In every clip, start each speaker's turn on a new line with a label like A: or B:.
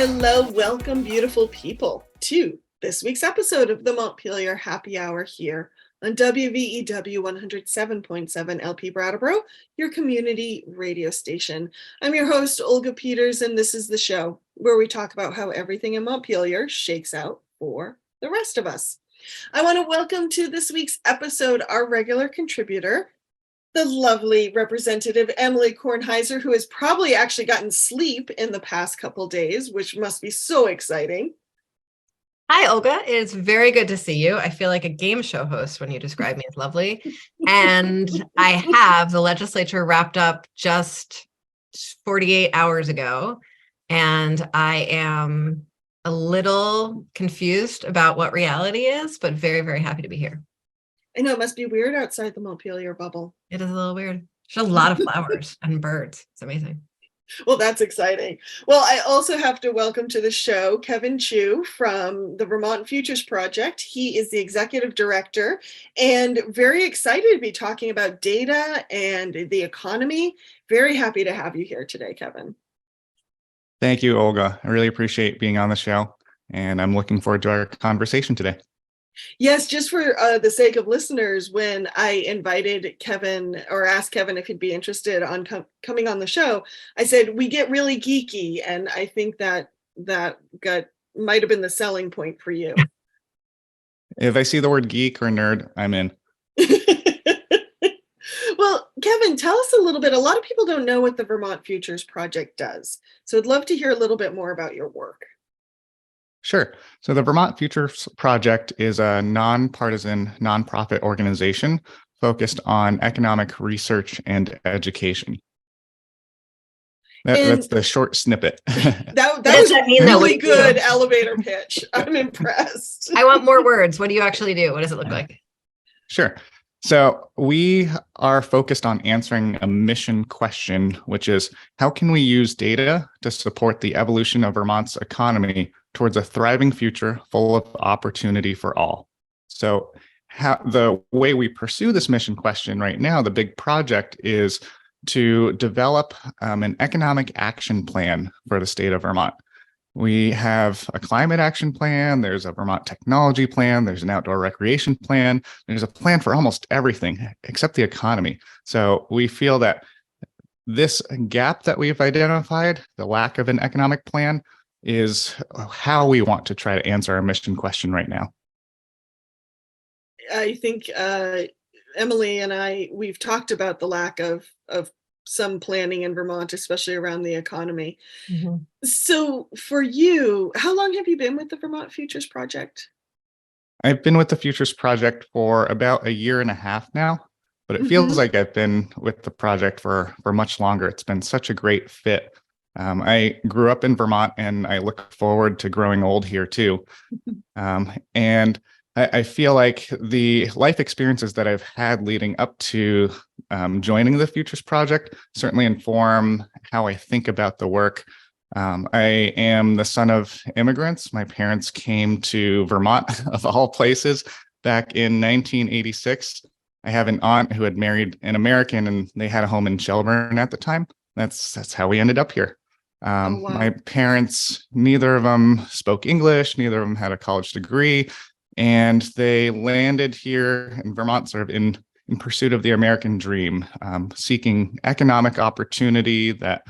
A: Hello, welcome, beautiful people, to this week's episode of the Montpelier Happy Hour here on WVEW 107.7 LP Brattleboro, your community radio station. I'm your host, Olga Peters, and this is the show where we talk about how everything in Montpelier shakes out for the rest of us. I want to welcome to this week's episode our regular contributor, the lovely Representative Emily Kornheiser, who has probably actually gotten sleep in the past couple days, which must be so exciting.
B: Hi, Olga. It's very good to see you. I feel like a game show host when you describe me as lovely. And the legislature wrapped up just 48 hours ago, and I am a little confused about what reality is, but very, very happy to be here.
A: I know it must be weird outside the Montpelier bubble.
B: It is a little weird. There's a lot of flowers and birds. It's amazing.
A: Well, that's exciting. Well, I also have to welcome to the show Kevin Chu from the Vermont Futures Project. He is the executive director and very excited to be talking about data and the economy. Very happy to have you here today, Kevin.
C: Thank you, Olga. I really appreciate being on the show, and I'm looking forward to our conversation today.
A: Yes, just for the sake of listeners, when I invited Kevin or asked Kevin if he'd be interested on coming on the show, I said, we get really geeky. And I think that might have been the selling point for you.
C: If I see the word geek or nerd, I'm in.
A: Well, Kevin, tell us a little bit. A lot of people don't know what the Vermont Futures Project does. So I'd love to hear a little bit more about your work.
C: Sure. So the Vermont Futures Project is a nonpartisan nonprofit organization focused on economic research and education. That's the short snippet.
A: That was a really good elevator pitch. I'm impressed.
B: I want more words. What do you actually do? What does it look like?
C: Sure. So we are focused on answering a mission question, which is how can we use data to support the evolution of Vermont's economy towards a thriving future full of opportunity for all? So the way we pursue this mission question right now, the big project is to develop an economic action plan for the state of Vermont. We have a climate action plan, there's a Vermont technology plan, there's an outdoor recreation plan, there's a plan for almost everything except the economy. So we feel that this gap that we've identified, the lack of an economic plan, is how we want to try to answer our mission question right now.
A: I think Emily and we've talked about the lack of some planning in Vermont, especially around the economy. Mm-hmm. So for you, how long have you been with the Vermont Futures Project?
C: I've been with the Futures Project for about a year and a half now, but it feels like I've been with the project for much longer. It's been such a great fit. I grew up in Vermont, and I look forward to growing old here too. And I feel like the life experiences that I've had leading up to joining the Futures Project certainly inform how I think about the work. I am the son of immigrants. My parents came to Vermont, of all places, back in 1986. I have an aunt who had married an American, and they had a home in Shelburne at the time. That's how we ended up here.
A: Wow.
C: My parents, neither of them spoke English, neither of them had a college degree, and they landed here in Vermont sort of in pursuit of the American dream, seeking economic opportunity, that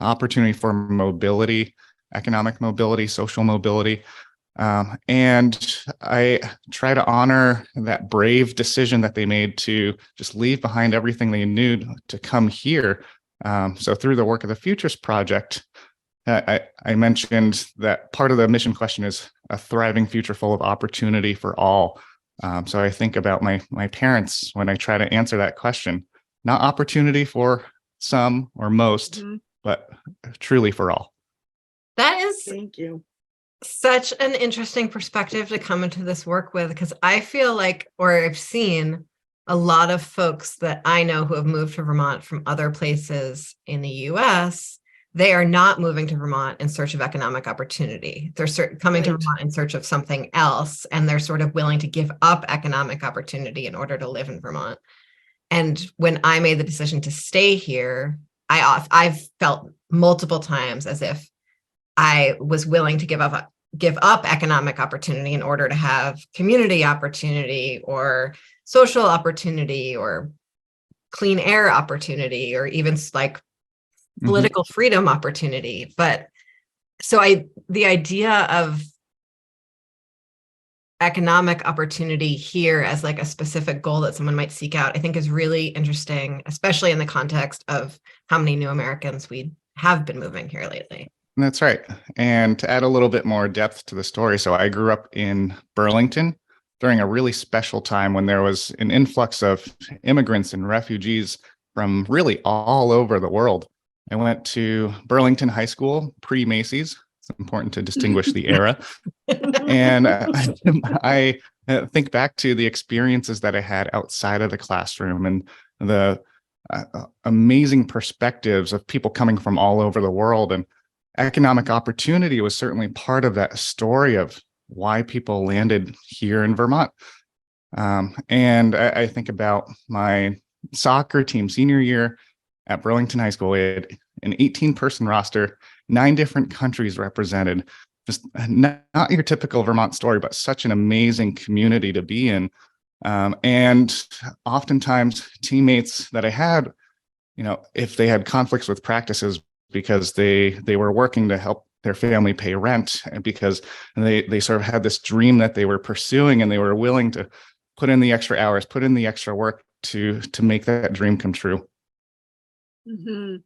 C: opportunity for mobility, economic mobility, social mobility. And I try to honor that brave decision that they made to just leave behind everything they knew to come here. So through the work of the Futures Project, I mentioned that part of the mission question is a thriving future full of opportunity for all. So I think about my parents when I try to answer that question, not opportunity for some or most, but truly for all.
B: That is
A: Thank you.
B: Such an interesting perspective to come into this work with, because I feel like, or I've seen a lot of folks that I know who have moved to Vermont from other places in the US, they are not moving to Vermont in search of economic opportunity. They're coming to Vermont in search of something else, and they're sort of willing to give up economic opportunity in order to live in Vermont. And when I made the decision to stay here, I've felt multiple times as if I was willing to give up economic opportunity in order to have community opportunity or social opportunity or clean air opportunity or even like political freedom opportunity. But so the idea of economic opportunity here as like a specific goal that someone might seek out, I think is really interesting, especially in the context of how many new Americans we have been moving here lately.
C: That's right. And to add a little bit more depth to the story, so I grew up in Burlington during a really special time when there was an influx of immigrants and refugees from really all over the world. I went to Burlington High School, pre-Macy's. It's important to distinguish the era. And I think back to the experiences that I had outside of the classroom and the amazing perspectives of people coming from all over the world. And economic opportunity was certainly part of that story of why people landed here in Vermont. And I think about my soccer team senior year at Burlington High School. We had an 18-person roster, 9 different countries represented. Just not your typical Vermont story, but such an amazing community to be in. And oftentimes teammates that I had, if they had conflicts with practices because they were working to help their family pay rent, and because they sort of had this dream that they were pursuing and they were willing to put in the extra hours, put in the extra work to make that dream come true.
A: Mm-hmm.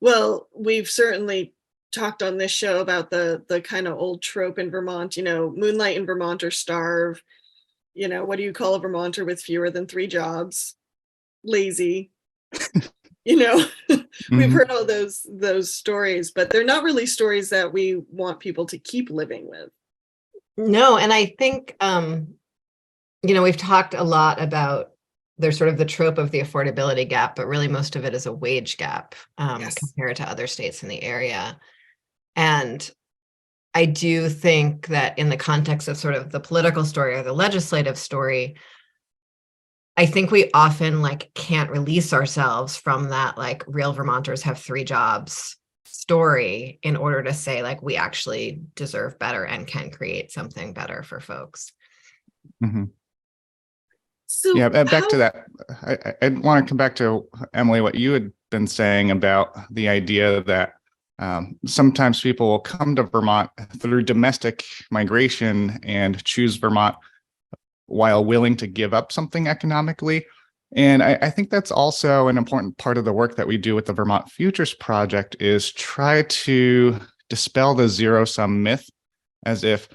A: Well, we've certainly talked on this show about the kind of old trope in Vermont, moonlight in Vermont or starve. What do you call a Vermonter with fewer than 3 jobs? Lazy. We've heard all those stories, but they're not really stories that we want people to keep living with.
B: No, and I think we've talked a lot about there's sort of the trope of the affordability gap, but really most of it is a wage gap
A: Yes.
B: compared to other states in the area. And I do think that in the context of sort of the political story or the legislative story, I think we often can't release ourselves from that real Vermonters have 3 jobs story in order to say we actually deserve better and can create something better for folks.
C: Mm-hmm.
A: So
C: yeah, back to that. I want to come back to, Emily, what you had been saying about the idea that sometimes people will come to Vermont through domestic migration and choose Vermont while willing to give up something economically. And I think that's also an important part of the work that we do with the Vermont Futures Project is try to dispel the zero-sum myth, as if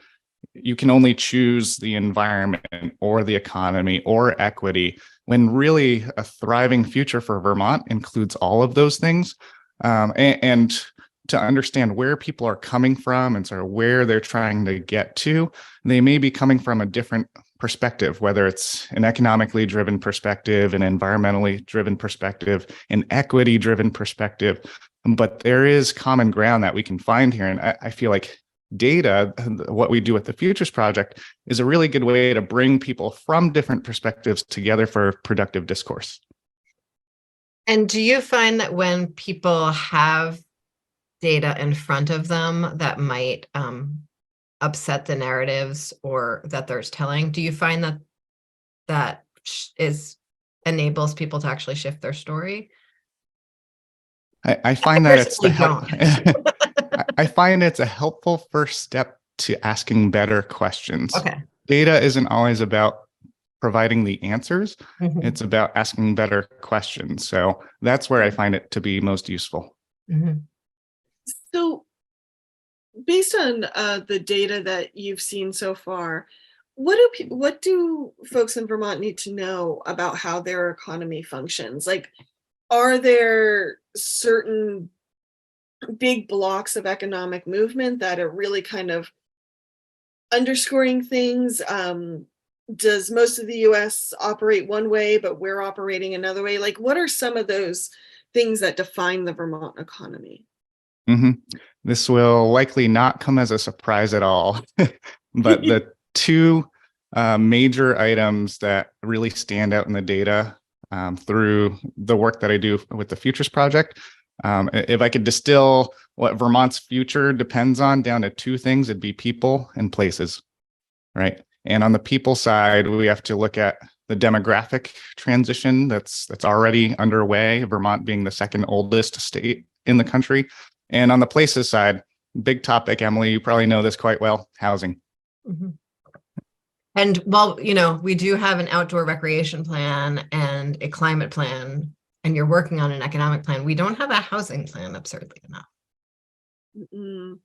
C: you can only choose the environment or the economy or equity, when really a thriving future for Vermont includes all of those things. And to understand where people are coming from and sort of where they're trying to get to, they may be coming from a different perspective, whether it's an economically driven perspective, an environmentally driven perspective, an equity driven perspective. But there is common ground that we can find here. And I feel like data, what we do with the Futures Project, is a really good way to bring people from different perspectives together for productive discourse.
B: And do you find that when people have data in front of them that might upset the narratives or that there's telling, do you find that enables people to actually shift their story?
C: I find that it's I find it's a helpful first step to asking better questions.
B: Okay.
C: Data isn't always about providing the answers.
B: Mm-hmm.
C: It's about asking better questions. So that's where I find it to be most useful.
B: Mm-hmm.
A: So based on the data that you've seen so far, what do folks in Vermont need to know about how their economy functions? Are there certain big blocks of economic movement that are really kind of underscoring things? Does most of the US operate one way, but we're operating another way? What are some of those things that define the Vermont economy?
C: Mm-hmm. This will likely not come as a surprise at all, but the 2 major items that really stand out in the data through the work that I do with the Futures Project If I could distill what Vermont's future depends on down to two things, it'd be people and places, right? And on the people side, we have to look at the demographic transition that's already underway, Vermont being the second oldest state in the country. And on the places side, big topic, Emily, you probably know this quite well, housing.
B: Mhm. And while, we do have an outdoor recreation plan and a climate plan, and you're working on an economic plan, we don't have a housing plan, absurdly enough.
A: Mm-mm.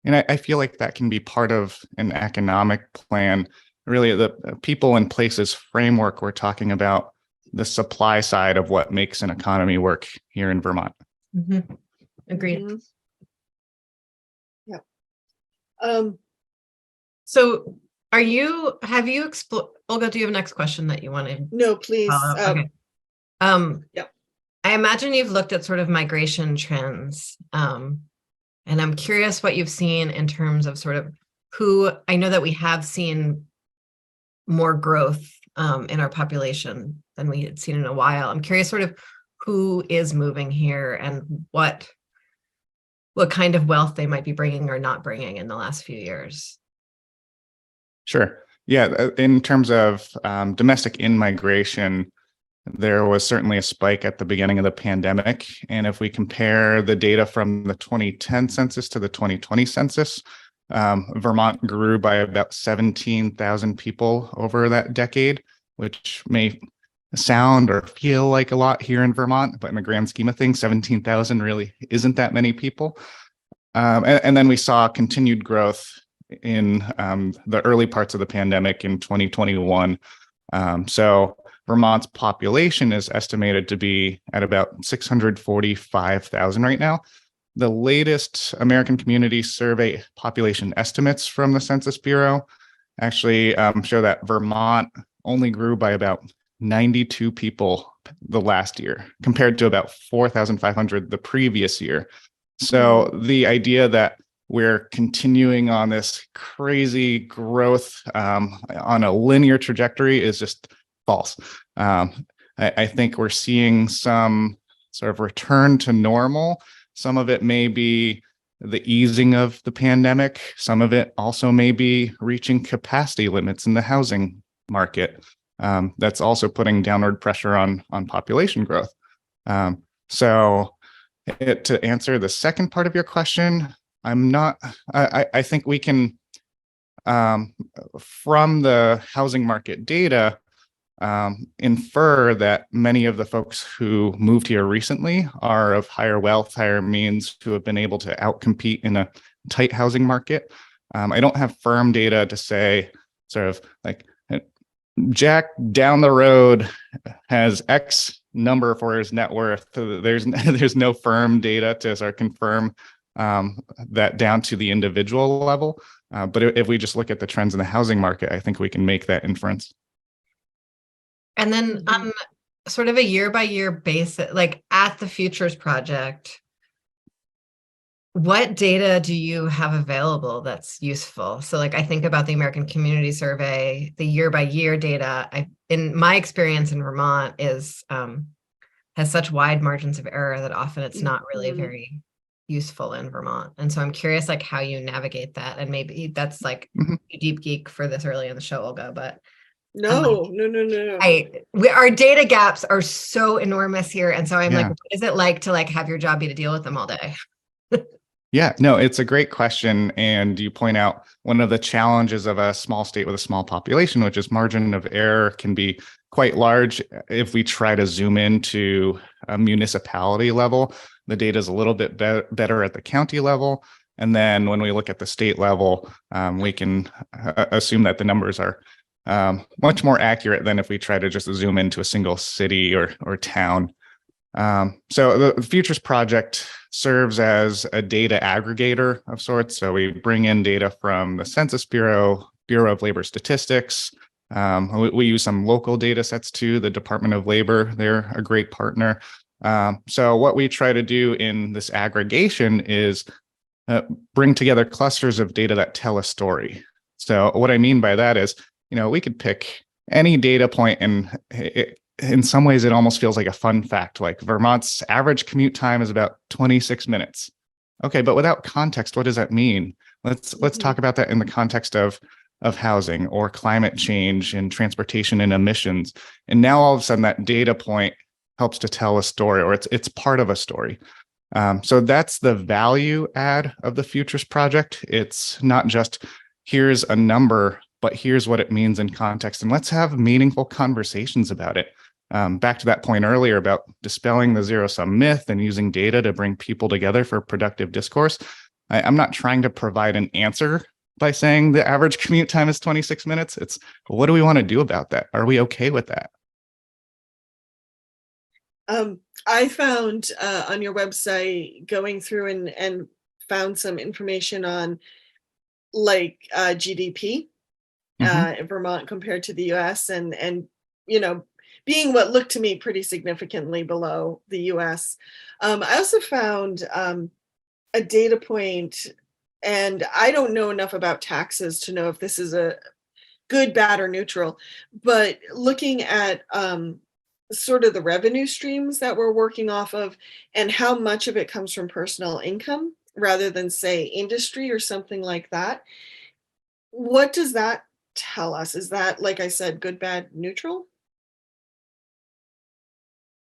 C: And I feel like that can be part of an economic plan. Really, the people and places framework, we're talking about the supply side of what makes an economy work here in Vermont.
B: Mm-hmm. Agreed.
A: Mhm. Yeah.
B: So have you explored, Olga, do you have a next question that you want to
A: No, please.
B: follow up? Okay.
A: Yep.
B: I imagine you've looked at sort of migration trends. And I'm curious what you've seen in terms of sort of I know that we have seen more growth in our population than we had seen in a while. I'm curious sort of who is moving here and what kind of wealth they might be bringing or not bringing in the last few years.
C: Sure. Yeah. In terms of domestic in-migration, there was certainly a spike at the beginning of the pandemic. And if we compare the data from the 2010 census to the 2020 census, Vermont grew by about 17,000 people over that decade, which may sound or feel like a lot here in Vermont, but in the grand scheme of things, 17,000 really isn't that many people. And then we saw continued growth in the early parts of the pandemic in 2021. So Vermont's population is estimated to be at about 645,000 right now. The latest American Community Survey population estimates from the Census Bureau actually show that Vermont only grew by about 92 people the last year, compared to about 4,500 the previous year. So the idea that we're continuing on this crazy growth on a linear trajectory is just false. I think we're seeing some sort of return to normal. Some of it may be the easing of the pandemic. Some of it also may be reaching capacity limits in the housing market. That's also putting downward pressure on population growth. To answer the second part of your question, I think we can, from the housing market data, infer that many of the folks who moved here recently are of higher wealth, higher means, who have been able to outcompete in a tight housing market. I don't have firm data to say sort of like Jack down the road has X number for his net worth. There's no firm data to sort of confirm that down to the individual level. But if we just look at the trends in the housing market, I think we can make that inference.
B: And then sort of a year by year basis, like at the Futures Project, what data do you have available that's useful? So like I think about the American Community Survey, the year by year data, in my experience in Vermont has such wide margins of error that often it's not really very useful in Vermont. And so I'm curious like how you navigate that. And maybe that's like a deep geek for this early in the show, Olga, but
A: No.
B: our data gaps are so enormous here. And so I'm like, what is it like to like have your job be to deal with them all day?
C: Yeah, no, it's a great question. And you point out one of the challenges of a small state with a small population, which is margin of error can be quite large. If we try to zoom into a municipality level, the data is a little bit better at the county level. And then when we look at the state level, we can assume that the numbers are much more accurate than if we try to just zoom into a single city or town. So the Futures Project serves as a data aggregator of sorts. So we bring in data from the Census Bureau, Bureau of Labor Statistics. We use some local data sets too, the Department of Labor, they're a great partner. So what we try to do in this aggregation is bring together clusters of data that tell a story. So what I mean by that is, we could pick any data point and in some ways, it almost feels like a fun fact. Like Vermont's average commute time is about 26 minutes. Okay, but without context, what does that mean? Let's talk about that in the context of housing or climate change and transportation and emissions. And now all of a sudden that data point helps to tell a story, or it's part of a story. So that's the value add of the Futures Project. It's not just here's a number, but here's what it means in context, and let's have meaningful conversations about it. Back to that point earlier about dispelling the zero-sum myth and using data to bring people together for productive discourse. I'm not trying to provide an answer by saying the average commute time is 26 minutes. It's what do we want to do about that? Are we okay with that?
A: I found on your website, going through and found some information on like GDP in Vermont compared to the US, and being what looked to me pretty significantly below the US. I also found a data point, and I don't know enough about taxes to know if this is a good, bad, or neutral, but looking at sort of the revenue streams that we're working off of and how much of it comes from personal income rather than, say, industry or something like that. What does that tell us? Is that, like I said, good, bad, neutral?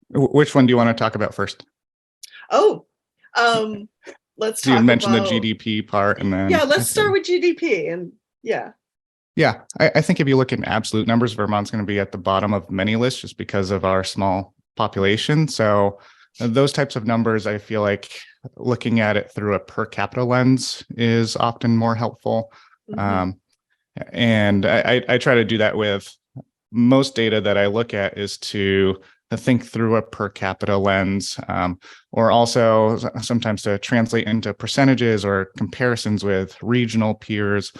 C: Which one do you want to talk about first?
A: Oh, let's
C: So you
A: talk
C: mentioned
A: about
C: the GDP part, and then
A: yeah, let's start with GDP. And yeah.
C: Yeah, I think if you look in absolute numbers, Vermont's going to be at the bottom of many lists just because of our small population. So those types of numbers, I feel like looking at it through a per capita lens is often more helpful. And I try to do that with most data that I look at is to think through a per capita lens, or also sometimes to translate into percentages or comparisons with regional peers.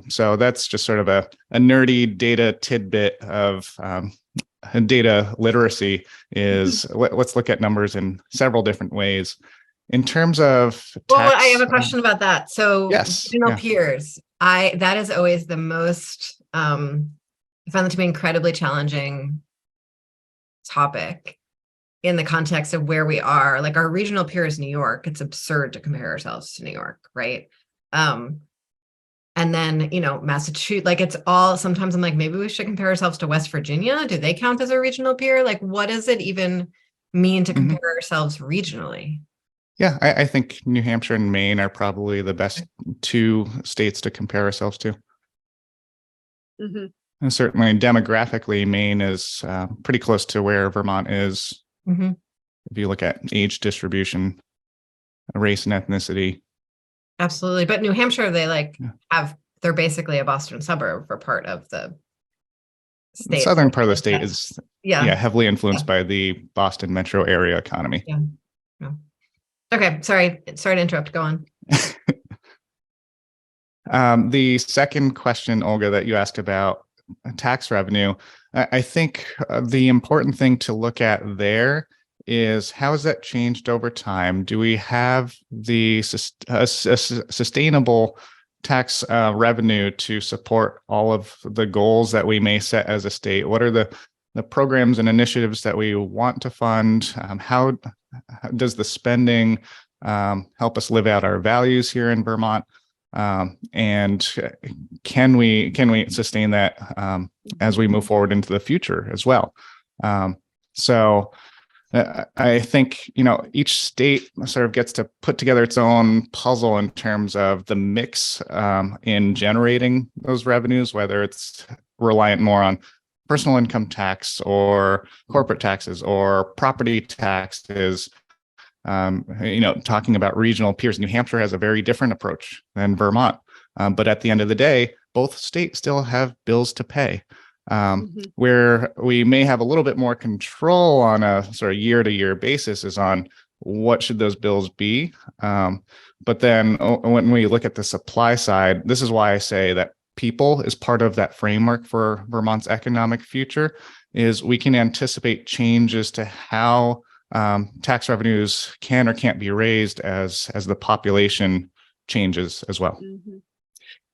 C: So that's just sort of a nerdy data tidbit of data literacy is let's look at numbers in several different ways. In terms of tax,
B: well, I have a question about that. So
C: yes,
B: regional peers, that is always the most, I found that to be incredibly challenging topic in the context of where we are. Like our regional peer is New York. It's absurd to compare ourselves to New York, right? And then, Massachusetts, like it's all, sometimes I'm like, maybe we should compare ourselves to West Virginia. Do they count as a regional peer? Like, what does it even mean to compare ourselves regionally?
C: Yeah, I think New Hampshire and Maine are probably the best two states to compare ourselves to. And certainly demographically, Maine is pretty close to where Vermont is. If you look at age distribution, race and ethnicity.
B: Absolutely. But New Hampshire, they they're basically a Boston suburb for part of the state.
C: The southern part of the state is heavily influenced by the Boston metro area economy.
B: Yeah. Okay. Sorry to interrupt. Go on.
C: The second question, Olga, that you asked about tax revenue, I think the important thing to look at there is how has that changed over time? Do we have the sustainable tax revenue to support all of the goals that we may set as a state? What are the programs and initiatives that we want to fund? How does the spending help us live out our values here in Vermont? And can we sustain that as we move forward into the future as well? So I think, each state sort of gets to put together its own puzzle in terms of the mix in generating those revenues, whether it's reliant more on personal income tax or corporate taxes or property taxes. Talking about regional peers, New Hampshire has a very different approach than Vermont. But at the end of the day, both states still have bills to pay. Where we may have a little bit more control on a sort of year-to-year basis is on what should those bills be. But then when we look at the supply side, this is why I say that people is part of that framework for Vermont's economic future, is we can anticipate changes to how tax revenues can or can't be raised as the population changes as well.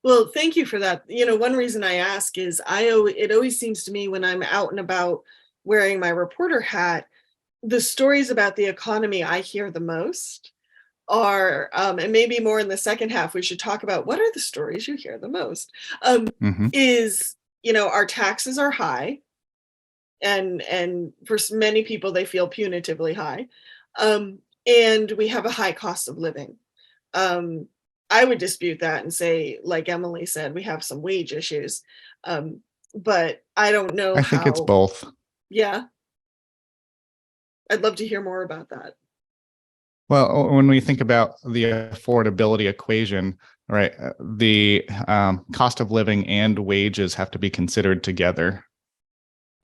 A: Well, thank you for that. One reason I ask is it always seems to me when I'm out and about wearing my reporter hat, the stories about the economy I hear the most are, and maybe more in the second half, we should talk about what are the stories you hear the most,
C: Hmm.
A: is, our taxes are high, and for many people, they feel punitively high. And we have a high cost of living. Um, I would dispute that and say, like Emily said, we have some wage issues. But I don't know
C: I think it's
A: how.
C: both.
A: Yeah, I'd love to hear more about that.
C: Well, when we think about the affordability equation, right, the cost of living and wages have to be considered together.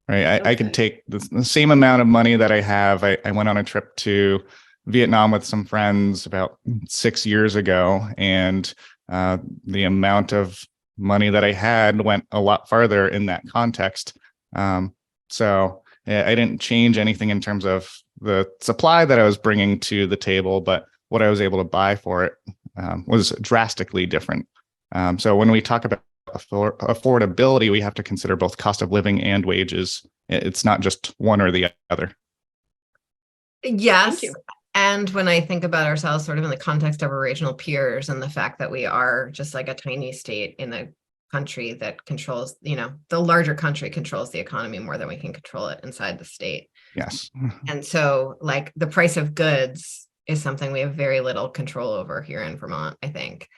C: Right. I could
A: Okay.
C: take the same amount of money that I have. I went on a trip to Vietnam with some friends about 6 years ago, and the amount of money that I had went a lot farther in that context. So I didn't change anything in terms of the supply that I was bringing to the table, but what I was able to buy for it was drastically different. So when we talk about affordability, we have to consider both cost of living and wages. It's not just one or the other.
A: Thank
B: Yes.
A: you.
B: And when I think about ourselves sort of in the context of our regional peers and the fact that we are just like a tiny state in a country that controls, the larger country controls the economy more than we can control it inside the state.
C: Yes.
B: And so like the price of goods is something we have very little control over here in Vermont, I think,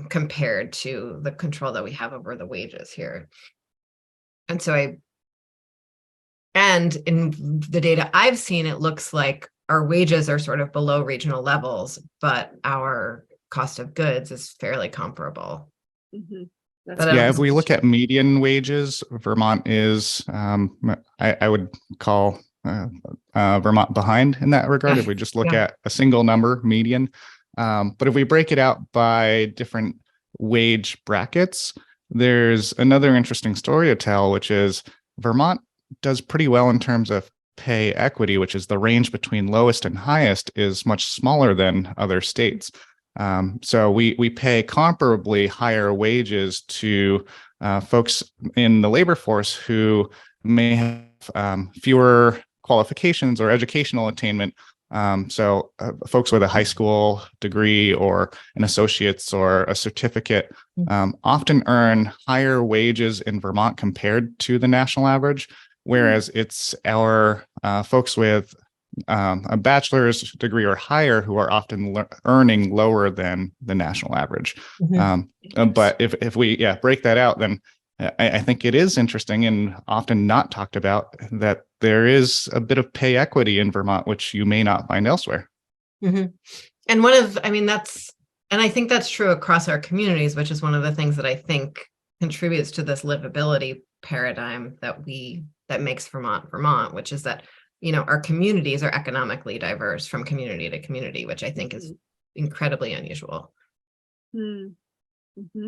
B: compared to the control that we have over the wages here. And so and in the data I've seen, it looks like our wages are sort of below regional levels, but our cost of goods is fairly comparable.
A: Mm-hmm.
B: But
C: Yeah, if we look at median wages, Vermont is, I would call Vermont behind in that regard. If we just look at a single number, median. But if we break it out by different wage brackets, there's another interesting story to tell, which is Vermont does pretty well in terms of pay equity, which is the range between lowest and highest is much smaller than other states. So we pay comparably higher wages to folks in the labor force who may have fewer qualifications or educational attainment. So folks with a high school degree or an associate's or a certificate often earn higher wages in Vermont compared to the national average, whereas it's our folks with a bachelor's degree or higher who are often earning lower than the national average. But if we break that out, then I think it is interesting and often not talked about that there is a bit of pay equity in Vermont, which you may not find elsewhere.
B: And I think that's true across our communities, which is one of the things that I think contributes to this livability paradigm that makes Vermont, which is that, our communities are economically diverse from community to community, which I think is incredibly unusual.
A: Mm-hmm.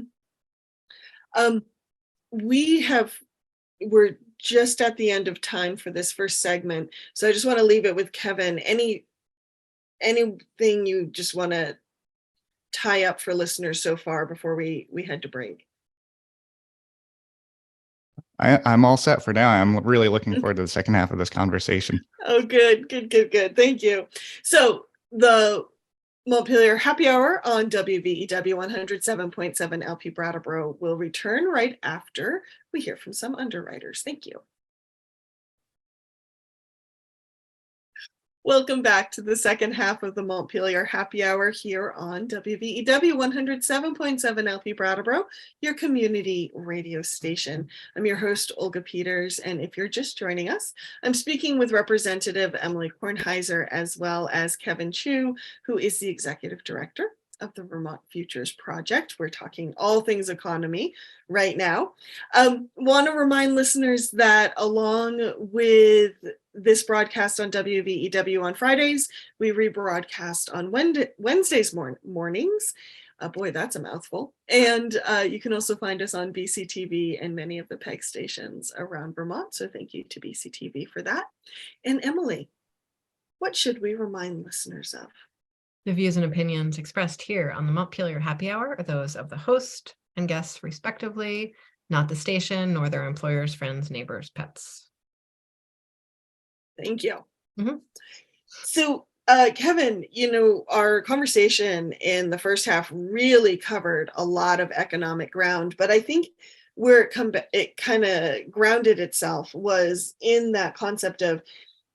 A: We're just at the end of time for this first segment. So I just want to leave it with Kevin. Anything you just want to tie up for listeners so far before we head to break?
C: I'm all set for now. I'm really looking forward to the second half of this conversation.
A: Oh, good. Thank you. So the Montpelier Happy Hour on WVEW 107.7 LP Brattleboro will return right after we hear from some underwriters. Thank you. Welcome back to the second half of the Montpelier Happy Hour here on WVEW 107.7 LP Brattleboro, your community radio station. I'm your host, Olga Peters, and if you're just joining us, I'm speaking with Representative Emily Kornheiser as well as Kevin Chu, who is the Executive Director of the Vermont Futures Project. We're talking all things economy right now. Want to remind listeners that along with this broadcast on WVEW on Fridays, we rebroadcast on Wednesdays mornings. Boy, that's a mouthful. And you can also find us on BCTV and many of the PEG stations around Vermont. So thank you to BCTV for that. And Emily, what should we remind listeners of?
B: The views and opinions expressed here on the Montpelier Happy Hour are those of the host and guests respectively, not the station nor their employers, friends, neighbors, pets.
A: Thank you.
B: Mhm.
A: So, Kevin, our conversation in the first half really covered a lot of economic ground, but I think where it kind of grounded itself was in that concept of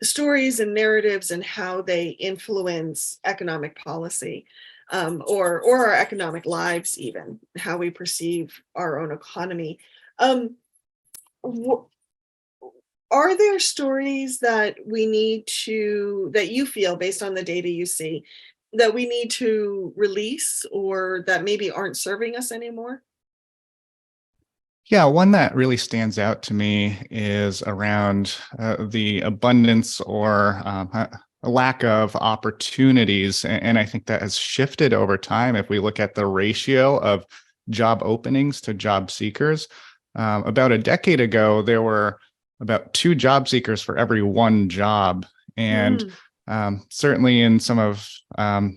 A: stories and narratives and how they influence economic policy, or our economic lives, even how we perceive our own economy. Um, wh- are there stories that that you feel, based on the data you see, that we need to release or that maybe aren't serving us anymore?
C: Yeah, one that really stands out to me is around the abundance or a lack of opportunities. And I think that has shifted over time. If we look at the ratio of job openings to job seekers, about a decade ago, there were about 2 job seekers for every 1 job. And
A: Mm,
C: certainly in some of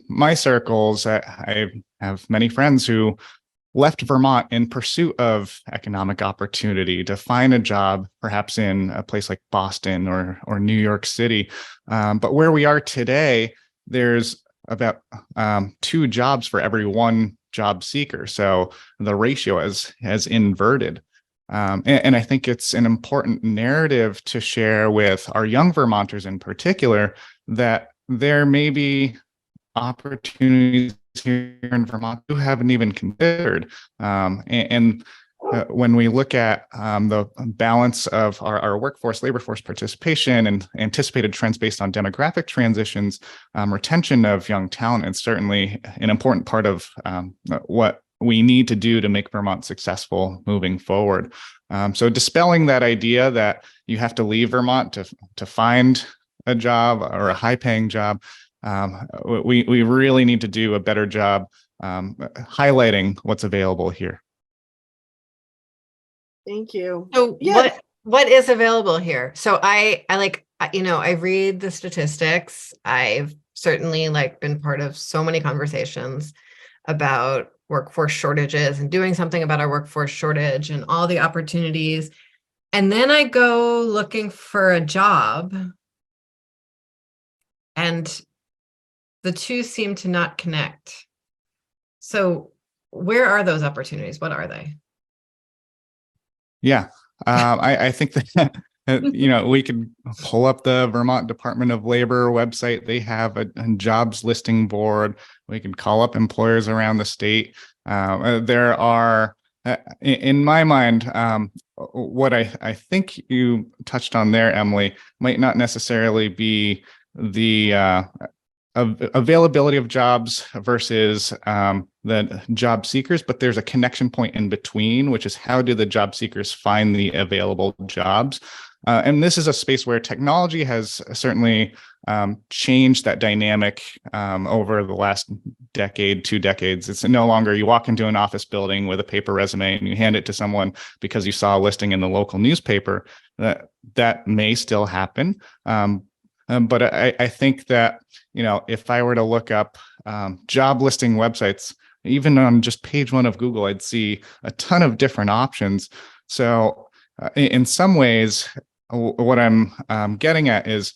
C: my circles, I have many friends who left Vermont in pursuit of economic opportunity to find a job, perhaps in a place like Boston or New York City. But where we are today, there's about 2 jobs for every 1 job seeker. So the ratio has inverted. And I think it's an important narrative to share with our young Vermonters in particular, that there may be opportunities here in Vermont who haven't even considered. When we look at the balance of our workforce, labor force participation, and anticipated trends based on demographic transitions, retention of young talent is certainly an important part of what we need to do to make Vermont successful moving forward. So dispelling that idea that you have to leave Vermont to find a job or a high-paying job, we really need to do a better job highlighting what's available here.
A: thank you.
B: So
A: Yeah.
B: what is available here? So I read the statistics. I've certainly been part of so many conversations about workforce shortages and doing something about our workforce shortage and all the opportunities. And then I go looking for a job, and the two seem to not connect. So where are those opportunities? What are they?
C: Yeah, I think that we could pull up the Vermont Department of Labor website. They have a jobs listing board. We can call up employers around the state. There are, in my mind, what I think you touched on there, Emily, might not necessarily be the availability of jobs versus the job seekers, but there's a connection point in between, which is how do the job seekers find the available jobs? And this is a space where technology has certainly changed that dynamic over the last decade, 2 decades. It's no longer you walk into an office building with a paper resume and you hand it to someone because you saw a listing in the local newspaper. That may still happen. But I think that, if I were to look up job listing websites, even on just page 1 of Google, I'd see a ton of different options. So in some ways, what I'm getting at is,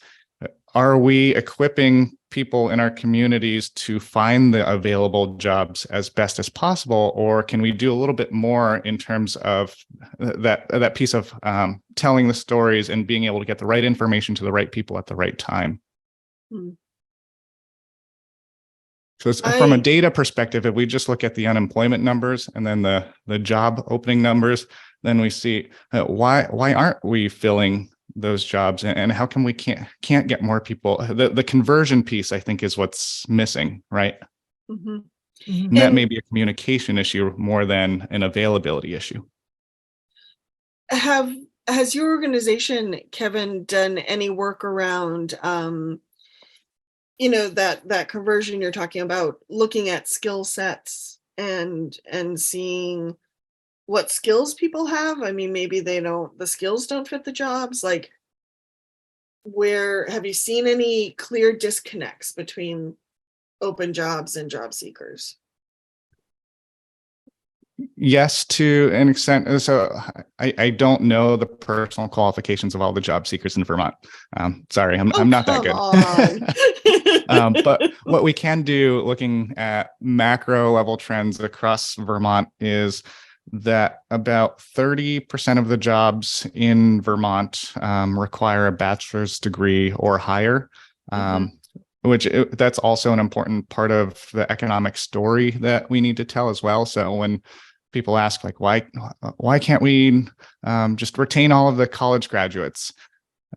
C: are we equipping people in our communities to find the available jobs as best as possible, or can we do a little bit more in terms of that piece of telling the stories and being able to get the right information to the right people at the right time?
A: Hmm.
C: So from a data perspective, if we just look at the unemployment numbers and then the job opening numbers, then we see why aren't we filling those jobs, and how come we can't get more people? The conversion piece, I think, is what's missing, right?
A: Mhm.
C: And that may
A: And
C: be a communication issue more than an availability issue.
A: have has your organization, Kevin, done any work around that conversion you're talking about, looking at skill sets and seeing what skills people have? I mean, maybe the skills don't fit the jobs. Like, where have you seen any clear disconnects between open jobs and job seekers?
C: Yes, to an extent. So I don't know the personal qualifications of all the job seekers in Vermont. Sorry, I'm not that
A: Come
C: good.
A: on.
C: But what we can do, looking at macro level trends across Vermont, is that about 30% of the jobs in Vermont require a bachelor's degree or higher. That's also an important part of the economic story that we need to tell as well. So when people ask, like, why can't we just retain all of the college graduates?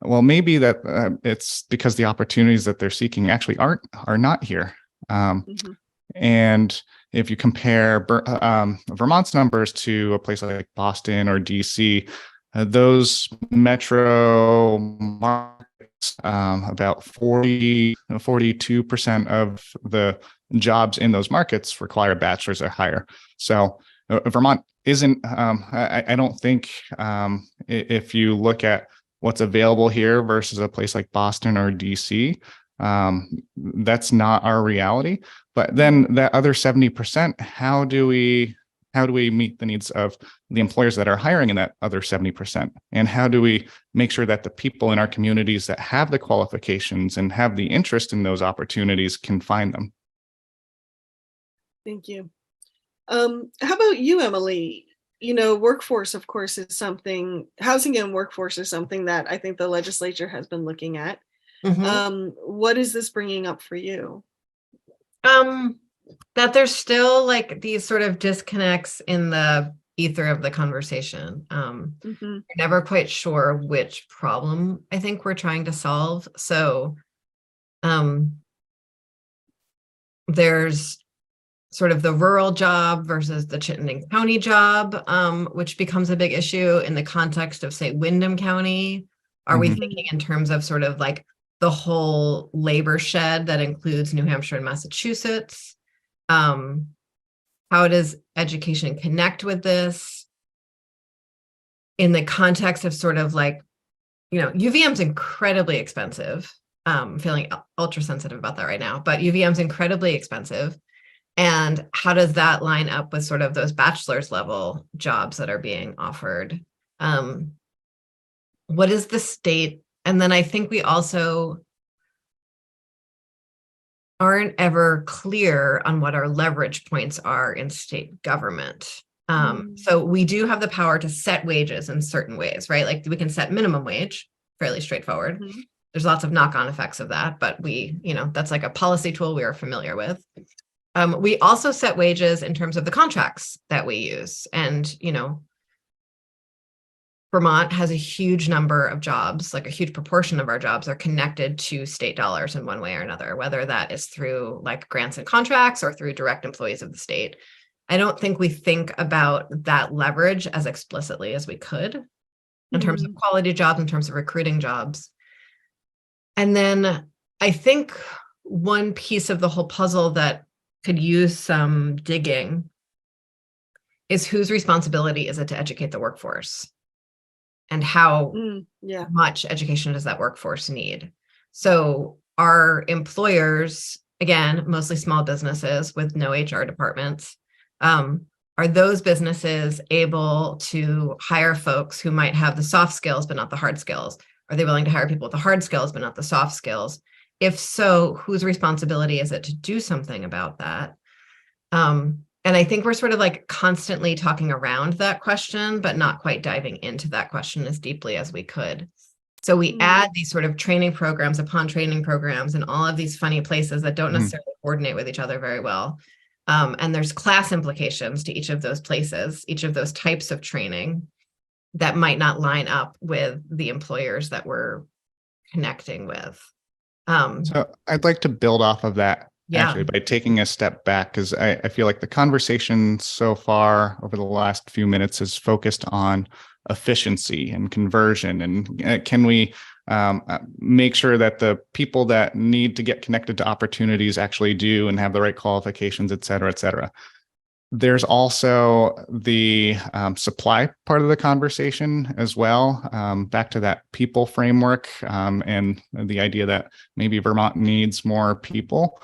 C: Well, maybe that it's because the opportunities that they're seeking actually are not here. And if you compare Vermont's numbers to a place like Boston or DC, those metro markets, about 42% of the jobs in those markets require a bachelor's or higher. So Vermont isn't, I don't think if you look at what's available here versus a place like Boston or DC, that's not our reality. But then that other 70%, how do we meet the needs of the employers that are hiring in that other 70%? And how do we make sure that the people in our communities that have the qualifications and have the interest in those opportunities can find them?
A: Thank you. How about you, Emily? Workforce, of course, is something, housing and workforce is something that I think the legislature has been looking at. What is this bringing up for you?
B: That there's still like these sort of disconnects in the ether of the conversation. We're never quite sure which problem I think we're trying to solve. So there's sort of the rural job versus the Chittenden County job, which becomes a big issue in the context of, say, Windham County. Are we thinking in terms of sort of like the whole labor shed that includes New Hampshire and Massachusetts? How does education connect with this in the context of sort of like, UVM's incredibly expensive. I'm feeling ultra sensitive about that right now, but UVM's incredibly expensive. And how does that line up with sort of those bachelor's level jobs that are being offered? What is the state? And then I think we also aren't ever clear on what our leverage points are in state government. So we do have the power to set wages in certain ways, right? Like we can set minimum wage, fairly straightforward. There's lots of knock-on effects of that, but that's like a policy tool we are familiar with. We also set wages in terms of the contracts that we use. And, Vermont has a huge number of jobs, like a huge proportion of our jobs are connected to state dollars in one way or another, whether that is through like grants and contracts or through direct employees of the state. I don't think we think about that leverage as explicitly as we could in terms of quality jobs, in terms of recruiting jobs. And then I think one piece of the whole puzzle that could use some digging is whose responsibility is it to educate the workforce, and how much education does that workforce need? So our employers, again, mostly small businesses with no HR departments, are those businesses able to hire folks who might have the soft skills but not the hard skills? Are they willing to hire people with the hard skills but not the soft skills? If so, whose responsibility is it to do something about that? And I think we're sort of like constantly talking around that question, but not quite diving into that question as deeply as we could. So we add these sort of training programs upon training programs and all of these funny places that don't necessarily coordinate with each other very well. And there's class implications to each of those places, each of those types of training that might not line up with the employers that we're connecting with.
C: So I'd like to build off of that actually by taking a step back, because I feel like the conversation so far over the last few minutes is focused on efficiency and conversion. And can we make sure that the people that need to get connected to opportunities actually do and have the right qualifications, et cetera, et cetera. There's also the supply part of the conversation as well, back to that people framework and the idea that maybe Vermont needs more people.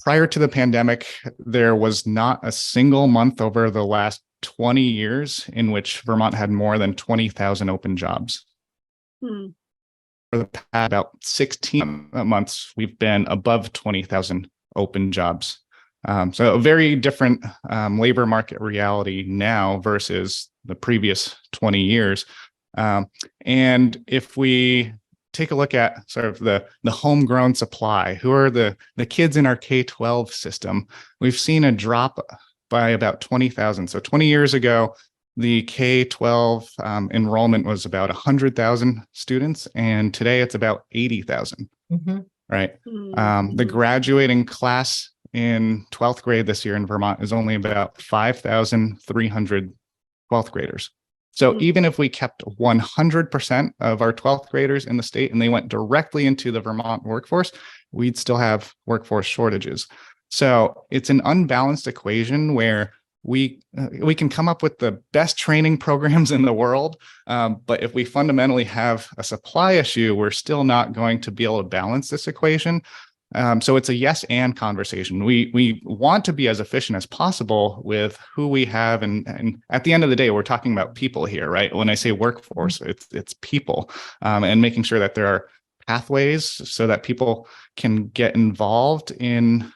C: prior to the pandemic, there was not a single month over the last 20 years in which Vermont had more than 20,000 open jobs.
A: Hmm.
C: For the past about 16 months, we've been above 20,000 open jobs. So a very different labor market reality now versus the previous 20 years. And if we take a look at sort of the homegrown supply, who are the kids in our K-12 system, we've seen a drop by about 20,000. So 20 years ago, the K-12 enrollment was about 100,000 students, and today it's about 80,000, right?
A: Mm-hmm.
C: The graduating class in 12th grade this year in Vermont is only about 5,300 12th graders. So even if we kept 100% of our 12th graders in the state and they went directly into the Vermont workforce, we'd still have workforce shortages. So it's an unbalanced equation where we can come up with the best training programs in the world, but if we fundamentally have a supply issue, we're still not going to be able to balance this equation. So it's a yes and conversation. We want to be as efficient as possible with who we have, and at the end of the day, we're talking about people here, right? When I say workforce, it's people, and making sure that there are pathways so that people can get involved in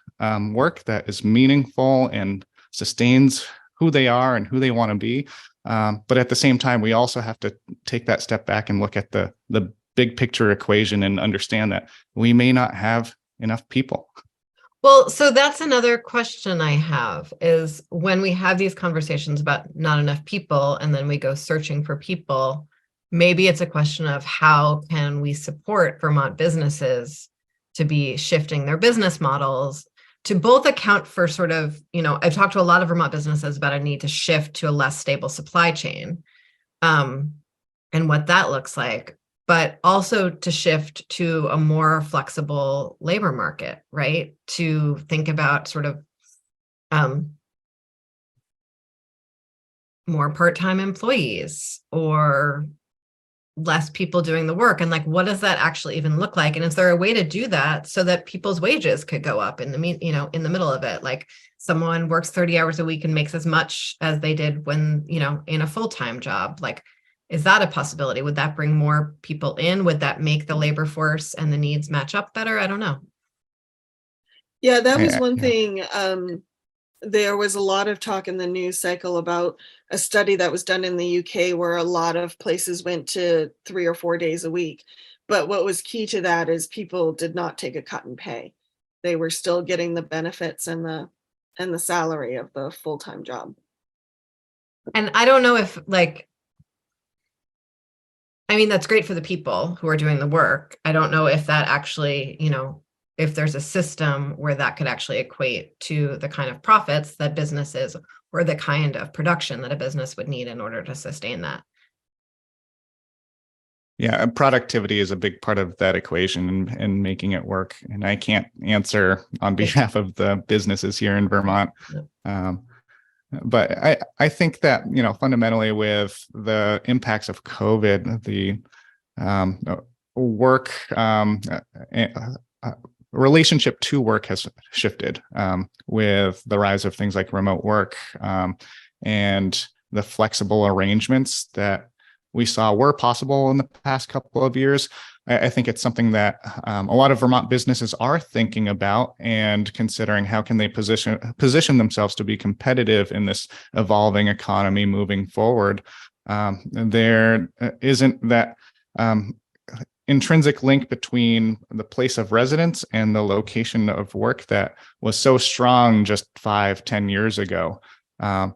C: work that is meaningful and sustains who they are and who they want to be. But at the same time, we also have to take that step back and look at the big picture equation and understand that we may not have enough people.
B: Well, so that's another question I have, is when we have these conversations about not enough people and then we go searching for people, maybe it's a question of how can we support Vermont businesses to be shifting their business models to both account for sort of, I've talked to a lot of Vermont businesses about a need to shift to a less stable supply chain, and what that looks like, but also to shift to a more flexible labor market, right? To think about sort of more part-time employees or less people doing the work. And like, what does that actually even look like? And is there a way to do that so that people's wages could go up in the, in the middle of it? Like someone works 30 hours a week and makes as much as they did when, in a full-time job. Like, is that a possibility? Would that bring more people in? Would that make the labor force and the needs match up better? I don't know.
A: Yeah, that was one thing. There was a lot of talk in the news cycle about a study that was done in the UK where a lot of places went to 3 or 4 days a week. But what was key to that is people did not take a cut in pay. They were still getting the benefits and the salary of the full-time job.
B: And I don't know if that's great for the people who are doing the work. I don't know if that actually, if there's a system where that could actually equate to the kind of profits that businesses or the kind of production that a business would need in order to sustain that.
C: Yeah, productivity is a big part of that equation and making it work. And I can't answer on behalf of the businesses here in Vermont. But I think that, fundamentally with the impacts of COVID, the work relationship to work has shifted with the rise of things like remote work and the flexible arrangements that we saw were possible in the past couple of years. I think it's something that a lot of Vermont businesses are thinking about and considering how can they position themselves to be competitive in this evolving economy moving forward. There isn't that intrinsic link between the place of residence and the location of work that was so strong just 5-10 years ago. That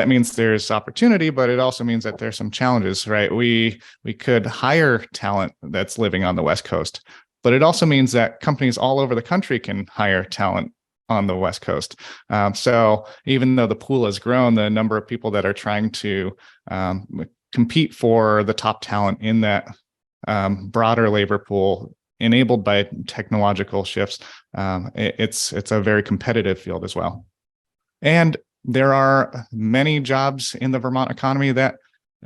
C: means there's opportunity, but it also means that there's some challenges, right? We could hire talent that's living on the West Coast, but it also means that companies all over the country can hire talent on the West Coast. So even though the pool has grown, the number of people that are trying to compete for the top talent in that broader labor pool enabled by technological shifts, it's a very competitive field as well. And there are many jobs in the Vermont economy that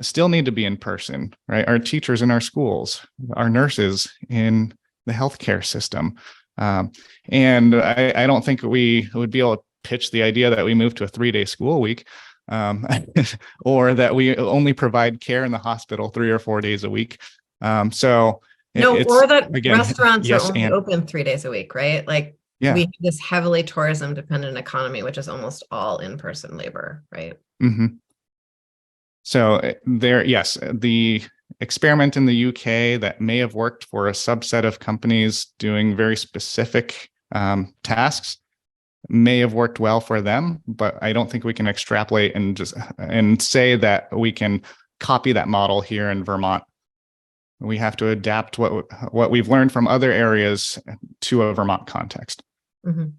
C: still need to be in person, right? Our teachers in our schools, our nurses in the healthcare system. And I don't think we would be able to pitch the idea that we move to a 3-day school week, or that we only provide care in the hospital 3 or 4 days a week. So
B: No,
C: it's,
B: or that
C: again,
B: restaurants are
C: yes,
B: only
C: and
B: open 3 days a week, right? Like
C: yeah.
B: we have this heavily tourism dependent economy, which is almost all in-person labor, right?
C: Mm-hmm. So there, yes, the experiment in the UK that may have worked for a subset of companies doing very specific tasks may have worked well for them, but I don't think we can extrapolate and say that we can copy that model here in Vermont. We have to adapt what we've learned from other areas to a Vermont context.
B: Mm-hmm.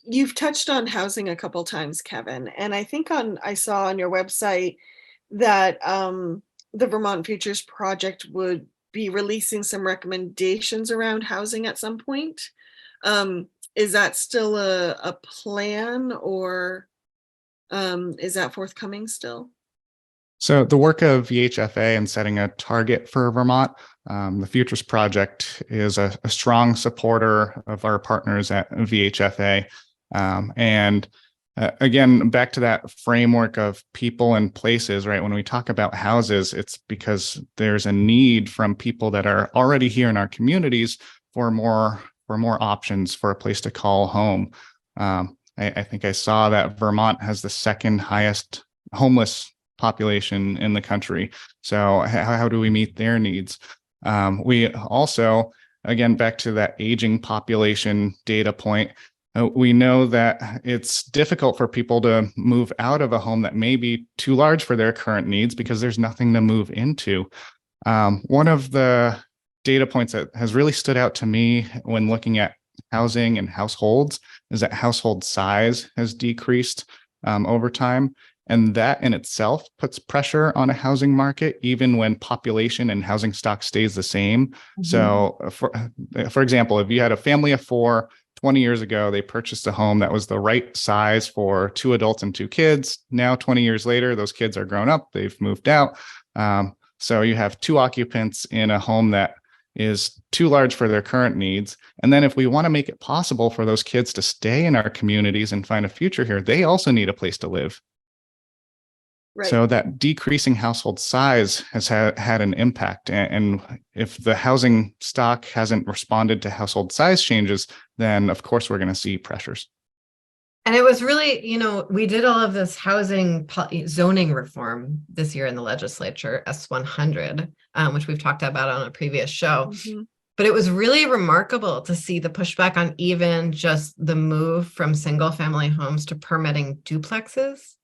A: You've touched on housing a couple times, Kevin, and I think I saw on your website that the Vermont Futures Project would be releasing some recommendations around housing at some point. Is that still a plan, or is that forthcoming still?
C: So the work of VHFA and setting a target for Vermont, the Futures Project is a strong supporter of our partners at VHFA. And again, back to that framework of people and places, right? When we talk about houses, it's because there's a need from people that are already here in our communities for more options for a place to call home. I think I saw that Vermont has the second highest homeless population in the country. So how do we meet their needs? We also, again, back to that aging population data point, we know that it's difficult for people to move out of a home that may be too large for their current needs because there's nothing to move into. One of the data points that has really stood out to me when looking at housing and households is that household size has decreased over time. And that in itself puts pressure on a housing market, even when population and housing stock stays the same. Mm-hmm. So for example, if you had a family of 4, 20 years ago, they purchased a home that was the right size for 2 adults and 2 kids. Now, 20 years later, those kids are grown up, they've moved out. So you have 2 occupants in a home that is too large for their current needs. And then if we want to make it possible for those kids to stay in our communities and find a future here, they also need a place to live. Right. So that decreasing household size has had an impact. And if the housing stock hasn't responded to household size changes, then of course we're going to see pressures.
B: And it was really, we did all of this housing zoning reform this year in the legislature, S100, which we've talked about on a previous show. Mm-hmm. But it was really remarkable to see the pushback on even just the move from single family homes to permitting duplexes.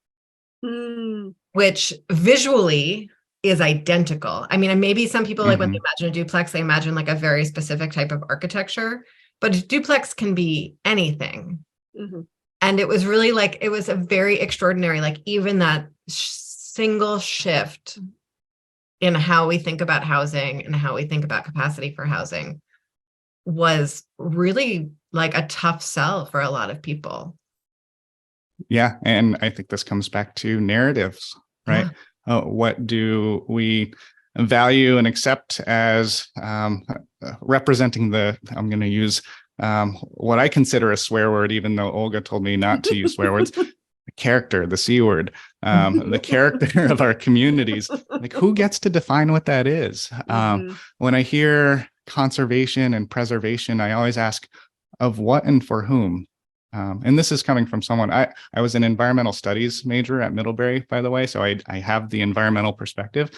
B: Which visually is identical. I mean, and maybe some people like when they imagine a duplex, they imagine like a very specific type of architecture, but a duplex can be anything. Mm-hmm. And it was really like, it was a very extraordinary, like even that single shift in how we think about housing and how we think about capacity for housing was really like a tough sell for a lot of people.
C: Yeah. And I think this comes back to narratives, right? Yeah. What do we value and accept as representing I'm going to use what I consider a swear word, even though Olga told me not to use swear words, the character, the C word, the character of our communities. Like, who gets to define what that is? When I hear conservation and preservation, I always ask, of what and for whom? And this is coming from someone, I was an environmental studies major at Middlebury, by the way, so I have the environmental perspective.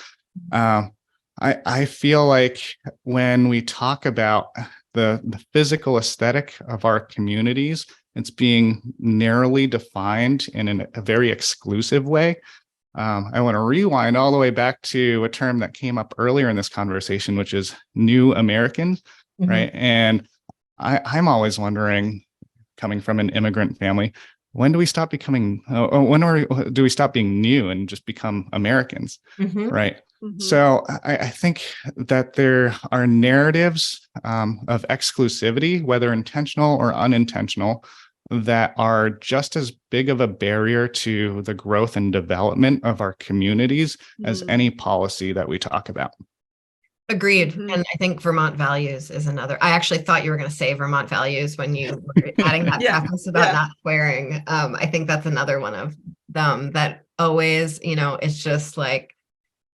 C: I feel like when we talk about the physical aesthetic of our communities, it's being narrowly defined in a very exclusive way. I want to rewind all the way back to a term that came up earlier in this conversation, which is New American, right? And I'm always wondering, coming from an immigrant family, when do we stop becoming, do we stop being new and just become Americans, right? So I think that there are narratives of exclusivity, whether intentional or unintentional, that are just as big of a barrier to the growth and development of our communities as any policy that we talk about.
B: Agreed.
A: Mhm.
B: And I think Vermont values is another. I actually thought you were going to say Vermont values when you were adding that
A: Yeah,
B: preface about
A: yeah.
B: not swearing. I think that's another one of them that always, it's just like,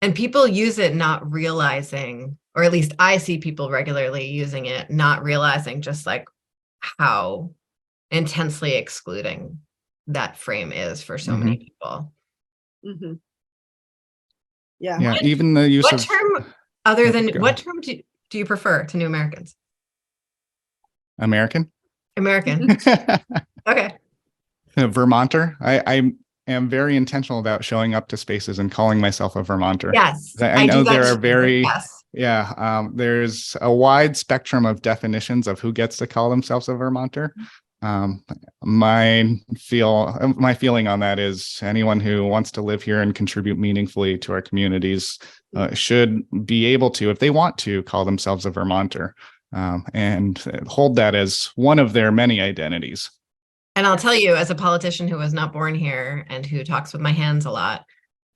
B: and people use it not realizing, or at least I see people regularly using it, not realizing just like how intensely excluding that frame is for so many people.
A: Mhm. Yeah.
C: Yeah, even the use
B: What
C: of
B: term other than
C: go
B: what
C: ahead.
B: term do you prefer to New Americans?
C: American.
B: American. Okay.
C: Vermonter. I am very intentional about showing up to spaces and calling myself a Vermonter.
B: Yes,
C: I
B: I do
C: know there
B: that
C: are
B: too.
C: very,
B: Yes.
C: there's a wide spectrum of definitions of who gets to call themselves a Vermonter. Um, my feeling on that is anyone who wants to live here and contribute meaningfully to our communities should be able to, if they want to, call themselves a Vermonter, and hold that as one of their many identities.
B: And I'll tell you, as a politician who was not born here and who talks with my hands a lot,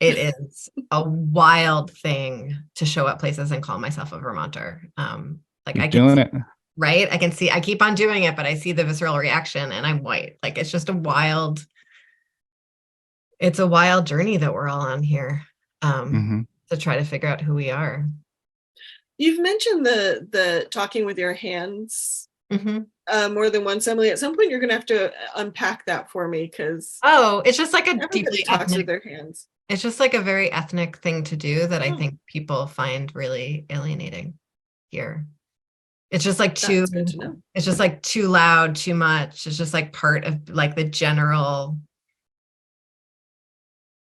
B: it is a wild thing to show up places and call myself a Vermonter. Like
C: Keep
B: I can,
C: doing it.
B: right? I can see, I keep on doing it, but I see the visceral reaction and I'm white. Like it's just it's a wild journey that we're all on here to try to figure out who we are.
A: You've mentioned the talking with your hands
B: Mm-hmm.
A: more than once, Emily. At some point, you're going to have to unpack that for me because
B: Oh, it's just like a
A: everybody
B: deeply
A: talks
B: ethnic,
A: with their hands.
B: it's just like a very ethnic thing to do that I
A: Oh,
B: think people find really alienating here. It's just like too,
A: that's good to know.
B: it's just like too loud, too much. It's just like part of like the general,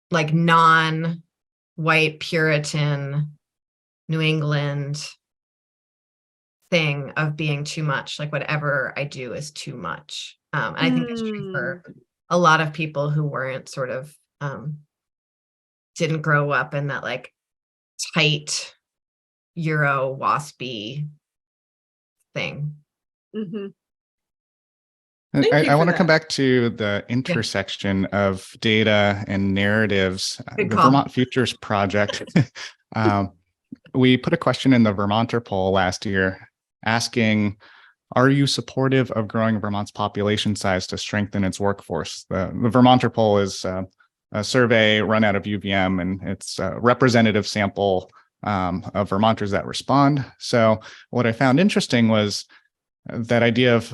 B: like non-white Puritan New England thing of being too much. Like whatever I do is too much. And I think that's true for a lot of people who weren't sort of, didn't grow up in that like tight Euro waspy thing.
A: Mm-hmm. Thank you
C: I
A: for
C: want to
A: that.
C: come back to the intersection of data and narratives.
B: Good
C: The
B: call.
C: Vermont Futures Project. We put a question in the Vermonter poll last year asking, are you supportive of growing Vermont's population size to strengthen its workforce? The Vermonter poll is a survey run out of UVM, and it's a representative sample of Vermonters that respond. So what I found interesting was that idea of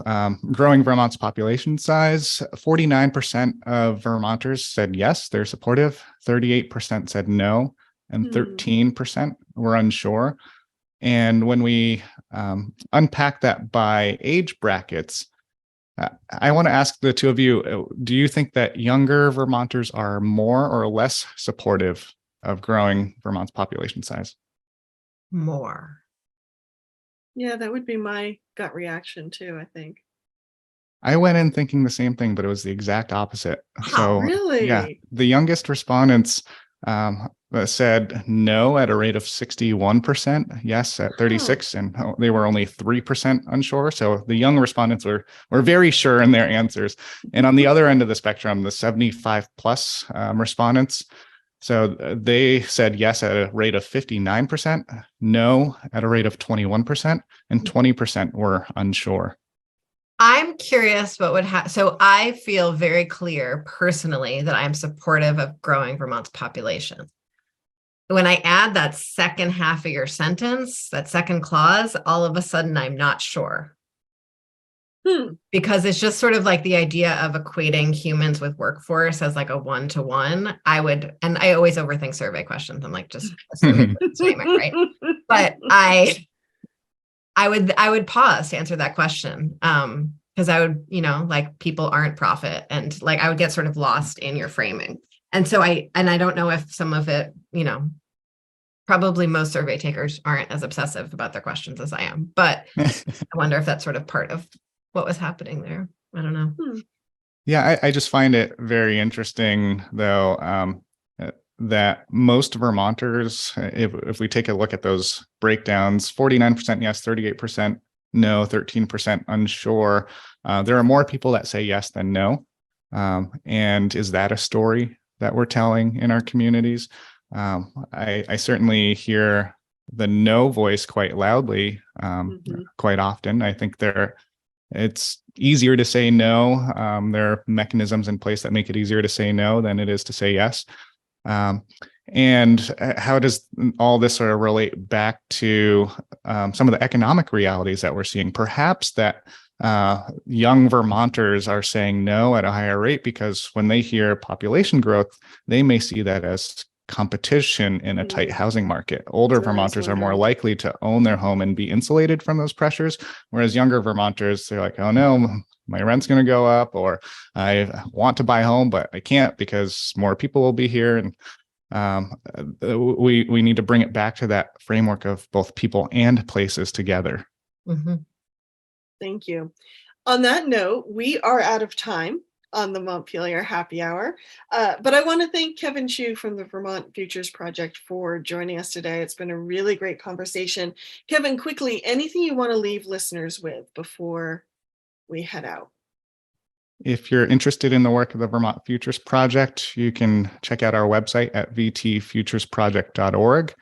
C: growing Vermont's population size. 49% of Vermonters said yes, they're supportive. 38% said no, and 13% were unsure. And when we unpack that by age brackets, I want to ask the two of you, do you think that younger Vermonters are more or less supportive of growing Vermont's population size?
B: More.
A: Yeah, that would be my gut reaction too, I think.
C: I went in thinking the same thing, but it was the exact opposite. So,
A: really?
C: yeah, the youngest respondents said no at a rate of 61%, yes at 36, and they were only 3% unsure. So the young respondents were very sure in their answers. And on the other end of the spectrum, the 75 plus respondents, so they said yes at a rate of 59%, no at a rate of 21%, and 20% were unsure.
B: I'm curious what would happen. So I feel very clear personally that I'm supportive of growing Vermont's population. When I add that second half of your sentence, that second clause, all of a sudden I'm not sure. Because it's just sort of like the idea of equating humans with workforce as like a one-to-one. I always overthink survey questions. I'm like, just a survey statement, right? But I would pause to answer that question. Because I would, like people aren't profit, and like I would get sort of lost in your framing. And so I don't know if some of it, probably most survey takers aren't as obsessive about their questions as I am, but I wonder if that's sort of part of what was happening there. I don't know.
C: Yeah, I just find it very interesting, though, that most Vermonters, if we take a look at those breakdowns, 49% yes, 38% no, 13% unsure. There are more people that say yes than no. And is that a story that we're telling in our communities? I certainly hear the no voice quite loudly,
A: Mhm.
C: quite often. I think it's easier to say no. There are mechanisms in place that make it easier to say no than it is to say yes. And how does all this sort of relate back to some of the economic realities that we're seeing? Perhaps that young Vermonters are saying no at a higher rate because when they hear population growth, they may see that as competition in a tight housing market. Older
A: That's what I was
C: Vermonters are more
A: wondering.
C: likely to own their home and be insulated from those pressures, whereas younger Vermonters, they're like, oh no, my rent's going to go up, or I want to buy a home, but I can't because more people will be here. And we need to bring it back to that framework of both people and places together.
B: Mhm.
A: Thank you. On that note, we are out of time on the Montpelier Happy Hour. But I want to thank Kevin Chu from the Vermont Futures Project for joining us today. It's been a really great conversation. Kevin, quickly, anything you want to leave listeners with before we head out?
C: If you're interested in the work of the Vermont Futures Project, you can check out our website at vtfuturesproject.org.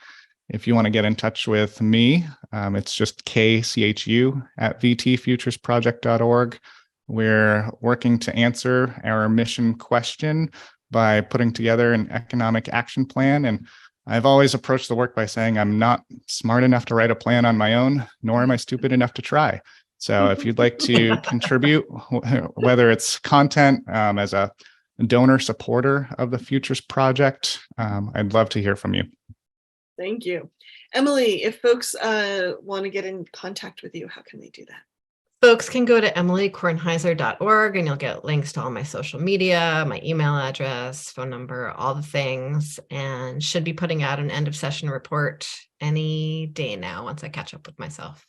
C: If you want to get in touch with me, it's just KCHU at vtfuturesproject.org. We're working to answer our mission question by putting together an economic action plan. And I've always approached the work by saying I'm not smart enough to write a plan on my own, nor am I stupid enough to try. So if you'd like to contribute, whether it's content as a donor supporter of the Futures Project, I'd love to hear from you.
A: Thank you. Emily, if folks want to get in contact with you, how can they do that?
B: Folks can go to emilykornheiser.org and you'll get links to all my social media, my email address, phone number, all the things, and should be putting out an end of session report any day now once I catch up with myself.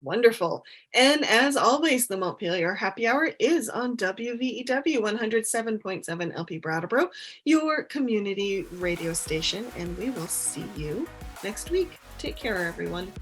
A: Wonderful. And as always, the Montpelier Happy Hour is on WVEW 107.7 LP Brattleboro, your community radio station. And we will see you next week. Take care, everyone.